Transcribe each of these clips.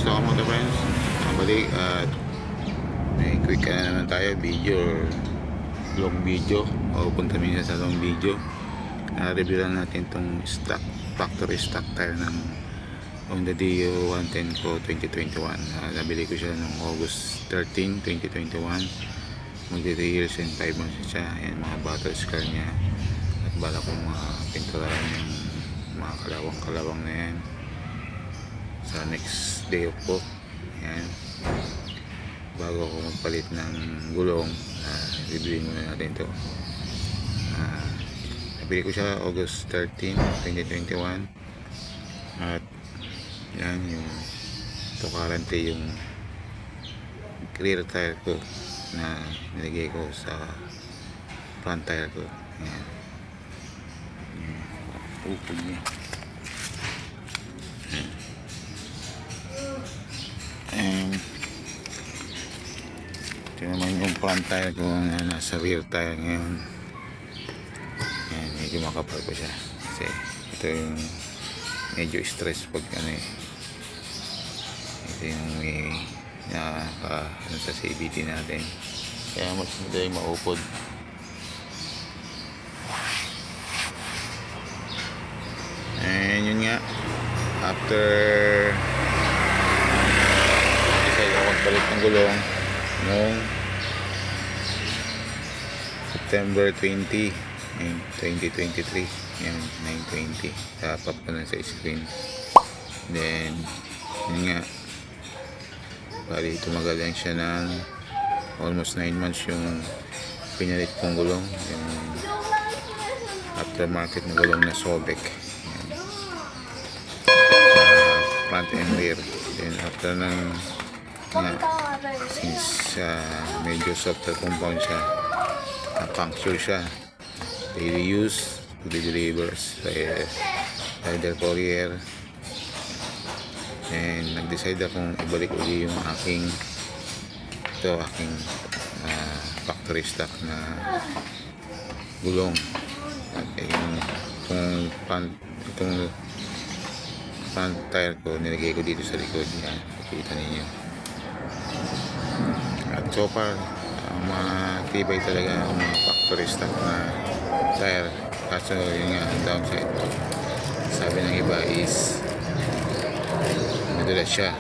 Kamusta ka mga friends? Balik at may quick na naman tayo video or long video o punta minsan sa long video. Review lang natin itong stock, factory stock tayo ng Honda Dio 110 Pro 2021. Nabili ko siya noong August 13, 2021. Magdi 3 years and 5 months siya. Ayan, mga battle scar niya at bala kong mga pinturahan yung mga kalawang na yan sa next day of po. Ayan, bago ako magpalit ng gulong, reviewin muna natin ito. Nabili ko siya August 13, 2021 at yan yung ito currently yung rear tire ko na nilagay ko sa front tire ko. Ayan, upod niya. And ito naman yung front tire ko na nasa rear tire ngayon. Ayan, medyo makapal ko siya kasi ito yung medyo stress pag ano eh. Ito yung may ano sa CVT natin, kaya mas madaling maupod. And yun nga, after decide ako magpalit ng gulong noong September 20, 2023. Yan, 9:20. Tapap ko na sa screen. Then yun nga, bali tumagal lang siya ng almost 9 months yung pinalit kong gulong, yung aftermarket na gulong na Sobek. Front and rear. Then after ng since medyo softer compound siya, puncture siya, daily use, delivers rider courier, and nag-decide akong ibalik ulit yung aking factory stock na gulong. At itong front tire ko nilagay ko dito sa likod. Yan, makikita ninyo. At so far matibay talaga ang mga factory stock na tire. Kaso yun nga, ang downside, sabi ng iba is madulas siya.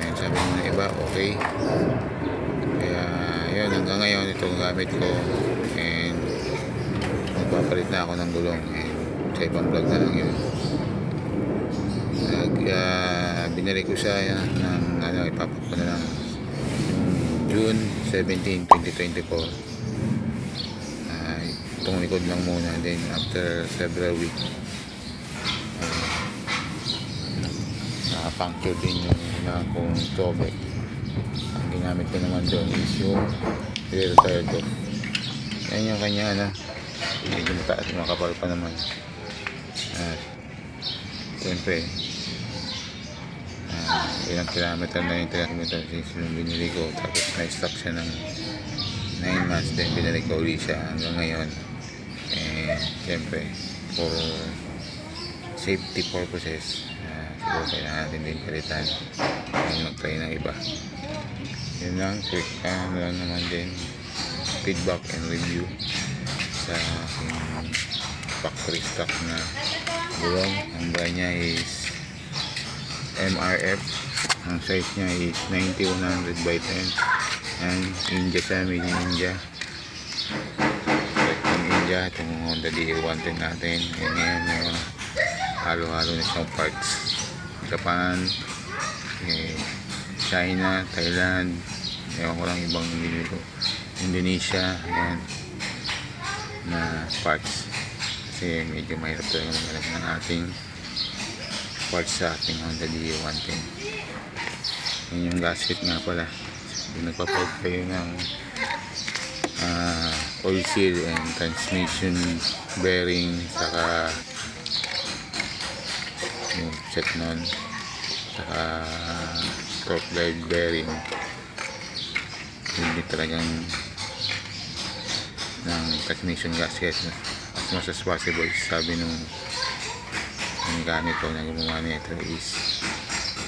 Ayun, sabi ng iba okay. Kaya yun, hanggang ngayon ito ang gamit ko, and magpapalit na ako ng gulong, and sa ibang vlog na lang yun. Binalik ko siya ng ipapak ko na lang June 17, 2024. Itong likod lang muna, then after several weeks puncture din yung kung Sobek. Ang ginamit ko naman doon is yung rear tire ko. Yan yung kanya medyo mataas, makapal pa naman. At siyempre ilang kilometer na yung kilometer since yung binili ko, tapos na-stock siya ng 9 months, then binalik ko ulit siya hanggang ngayon. Siyempre for safety purposes, siguro kailangan natin din palitan kung mag-try ng iba. Yun lang, quick lang naman din feedback and review sa aking factory stock na gulong. Ang brand niya is MRF, ang size niya is 90-100 by 10, and India siya, made in India. Itong Honda Dio 110 natin, and ngayon halo-halo na siyang parts. Japan, China, Thailand, ewan ko lang ibang binili ko, Indonesia, yan na parts, kasi medyo mahirap talaga maghanap ng ating parts sa ating Honda Dio 110. Yun yung gasket nga pala, nagpapalit kayo ng oil seal and transmission bearing, saka yung set nun, saka torque drive bearing. Hindi talagang ng transmission gasket as much as possible. Sabi nung gamit ko na gumawa nito is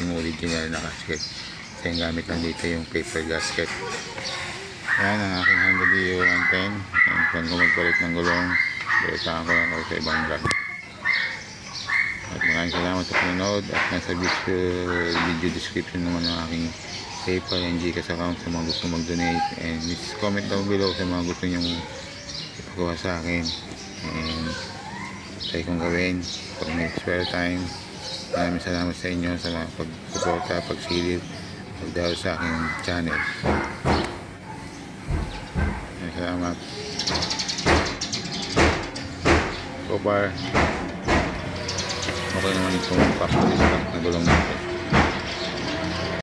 yung original na gasket. Kasi yung gamit lang dito yung paper gasket. Yan ang aking Honda Dio 110. And kung magpalit ng gulong, balitaan ko lang kayo sa ibang vlog. At maraming salamat sa panonood. At nasa video description naman ang aking PayPal and GCash account sa mga gusto mag-donate. And please comment down below sa mga gusto nyong ipagawa sa akin. And try kong gawin pag may spare time. Maraming salamat sa inyo sa mga pagsuporta, pagsilip, pagdalo sa aking channel. Maraming salamat. So far, okay naman itong factory stock na gulong natin.